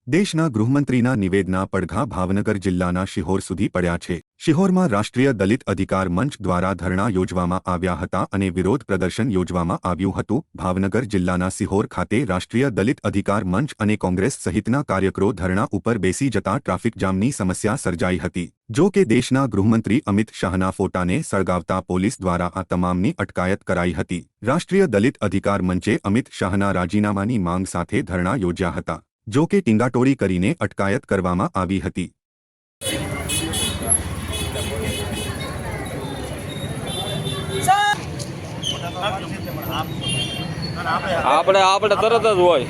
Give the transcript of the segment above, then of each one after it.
દેશના ગૃહમંત્રીના નિવેદના પડઘા ભાવનગર જિલ્લાના શિહોર સુધી પડ્યા છે। શિહોરમાં રાષ્ટ્રીય દલિત અધિકાર મંચ દ્વારા ધરણા યોજવામાં આવ્યા હતા અને વિરોધ પ્રદર્શન યોજવામાં આવ્યું હતું। ભાવનગર જિલ્લાના શિહોર ખાતે રાષ્ટ્રીય દલિત અધિકાર મંચ અને કોંગ્રેસ સહિતના કાર્યકરો ધરણા ઉપર બેસી જતા ટ્રાફિક જામની સમસ્યા સર્જાઈ હતી। જો કે દેશના ગૃહમંત્રી અમિત શાહના ફોટાને સળગાવતા પોલીસ દ્વારા આ તમામની અટકાયત કરાઈ હતી। રાષ્ટ્રીય દલિત અધિકાર મંચે અમિત શાહના રાજીનામાની માંગ સાથે ધરણા યોજ્યા હતા, જો કે ટીંગાટોળી કરીને અટકાયત કરવામાં આવી હતી। આપણે તરત જ હોય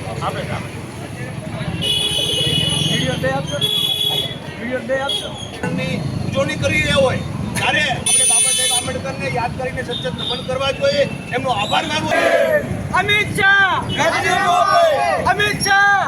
ઉજવણી કરી રહ્યા હોય ત્યારે આપણે બાબા સાહેબ આંબેડકરને યાદ કરીને સચેત નમન કરવા જોઈએ, એમનો આભાર માનવો। અમિત શાહ, અમિત શાહ।